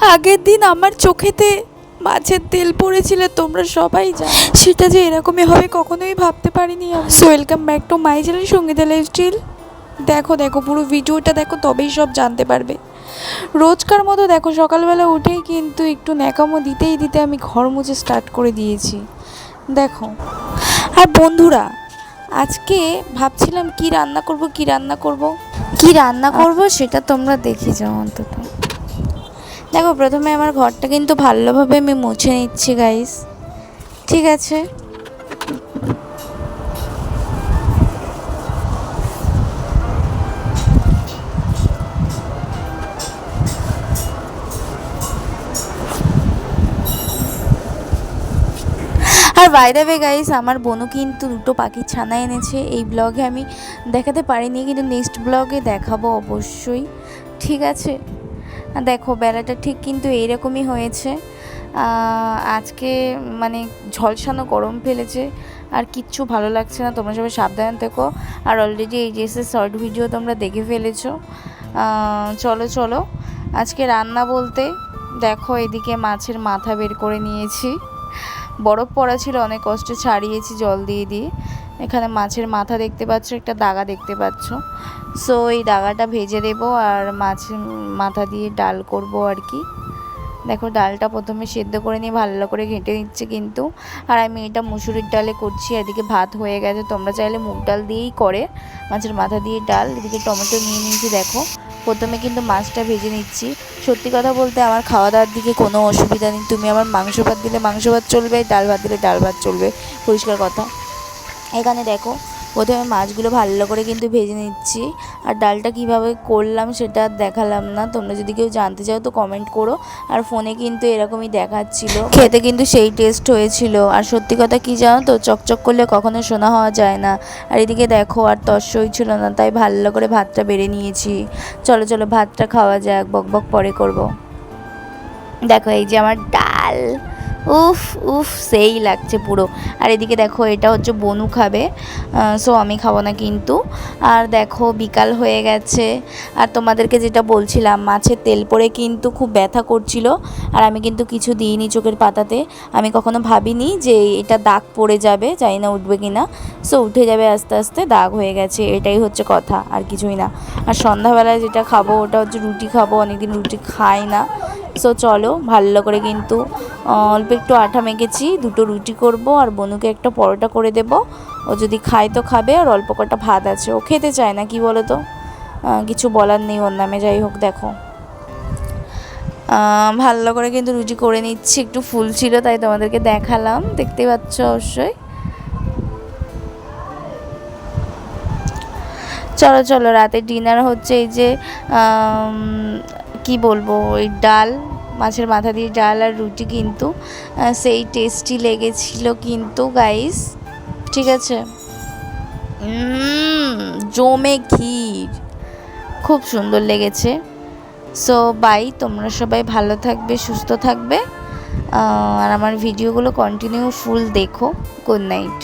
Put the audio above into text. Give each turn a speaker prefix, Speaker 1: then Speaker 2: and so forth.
Speaker 1: আগের দিন আমার চোখেতে মাছের তেল পড়েছিল, তোমরা সবাই জানো। সেটা যে এরকমই হবে কখনোই ভাবতে পারিনি আমি। So welcome back to my channel Sangeeta lifestyle. দেখো দেখো পুরো ভিডিওটা দেখো, তবেই সব জানতে পারবে। রোজকার মতো দেখো সকালবেলা উঠেই কিন্তু একটু ন্যাকামো দিতেই দিতে আমি ঘর মুছে স্টার্ট করে দিয়েছি। দেখো, আর বন্ধুরা আজকে ভাবছিলাম কি রান্না করব সেটা তোমরা দেখে যাও অন্তত। দেখো, প্রথমে আমার ঘরটা কিন্তু ভালোভাবে আমি মুছে নিচ্ছি গাইস, ঠিক আছে? আর বাই দ্য ওয়ে গাইস, আমার বোনও কিন্তু দুটো পাখির ছানা এনেছে। এই ব্লগে আমি দেখাতে পারিনি, কিন্তু নেক্সট ব্লগে দেখাবো অবশ্যই, ঠিক আছে? দেখো বেলাটা ঠিক কিন্তু এইরকমই হয়েছে। আজকে মানে ঝলসানো গরম ফেলেছে, আর কিচ্ছু ভালো লাগছে না। তোমরা সবাই সাবধানে থেকো। আর অলরেডি এই ড্রেসের শর্ট ভিডিও তোমরা দেখে ফেলেছো। চলো চলো, আজকে রান্না বলতে দেখো এদিকে মাছের মাথা বের করে নিয়েছি। বরফ পড়া ছিল, অনেক কষ্টে ছাড়িয়েছি জল দিয়ে দিয়ে। এখানে মাছের মাথা দেখতে পাচ্ছ, একটা দাগা দেখতে পাচ্ছ। সো এই দাগাটা ভেজে দেবো, আর মাছের মাথা দিয়ে ডাল করব আর কি। দেখো ডালটা প্রথমে সেদ্ধ করে নিয়ে ভালো করে ঘেঁটে নিচ্ছে কিন্তু। আর আমি এটা মুসুরির ডালে করছি। এদিকে ভাত হয়ে গেছে, তোমরা চাইলে মুগ ডাল দিয়েই করে, মাছের মাথা দিয়ে ডাল। এদিকে টমেটো নিয়ে নিয়েছি। দেখো প্রথমে কিন্তু মাছটা ভেজে নিচ্ছি। সত্যি কথা বলতে আমার খাওয়া দাওয়ার দিকে কোনো অসুবিধা নেই। তুমি আমার মাংস ভাত দিলে মাংস ভাত চলবে, ডাল ভাত দিলে ডাল ভাত চলবে, পরিষ্কার কথা। এখানে দেখো প্রথমে মাছগুলো ভালো করে কিন্তু ভেজে নিচ্ছি। আর ডালটা কিভাবে করলাম সেটা দেখালাম না, তোমরা যদি কেউ জানতে চাও তো কমেন্ট করো। আর ফোনে কিন্তু এরকমই দেখাচ্ছিল, খেতে কিন্তু সেই টেস্ট হয়েছিল। আর সত্যি কথা কি জানো তো, চকচক করলে কখনো শোনা হওয়া যায় না। আর এদিকে দেখো আর তর্সই ছিল না, তাই ভালো করে ভাতটা বেড়ে নিয়েছি। চলো চলো ভাতটা খাওয়া যাক, বকবক পরে করব। দেখো এই যে আমার ডাল, উফ উফ সেই লাগছে পুরো। আর এদিকে দেখো এটা হচ্ছে বনু খাবে, সো আমি খাবো না কিন্তু। আর দেখো বিকাল হয়ে গেছে, আর তোমাদেরকে যেটা বলছিলাম মাছের তেল পড়ে কিন্তু খুব ব্যথা করছিল। আর আমি কিন্তু কিছু দিইনি চোখের পাতাতে। আমি কখনো ভাবিনি যে এটা দাগ পড়ে যাবে, জানি না উঠবে কি না। সো উঠে যাবে আস্তে আস্তে, দাগ হয়ে গেছে, এটাই হচ্ছে কথা, আর কিছুই না। আর সন্ধ্যাবেলায় যেটা খাবো ওটা হচ্ছে রুটি খাবো, অনেকদিন রুটি খাই না। সো চলো ভালো করে কিন্তু অল্প একটু আটা মেখেছি, দুটো রুটি করব, আর বনুকে একটা পরোটা করে দেব। ও যদি খায় তো খাবে, আর অল্প কটা ভাত আছে, ও খেতে চায় না, কি বলো তো, কিছু বলার নেই ওর নামে। যাই হোক দেখো ভালো করে কিন্তু রুটি করে নিচ্ছি, একটু ফুল ছিল তাই তোমাদেরকে দেখালাম, দেখতে পাচ্ছ অবশ্যই। চলো চলো রাতে ডিনার হচ্ছে এই যে কি বলবো, ওই ডাল, মাছের মাথা দিয়ে ডাল আর রুটি কিন্তু সেই টেস্টি লেগেছিল কিন্তু গাইস, ঠিক আছে? জমে ক্ষীর, খুব সুন্দর লেগেছে। সো বাই, তোমরা সবাই ভালো থাকবে, সুস্থ থাকবে, আর আমার ভিডিওগুলো কন্টিনিউ ফুল দেখো। Good night.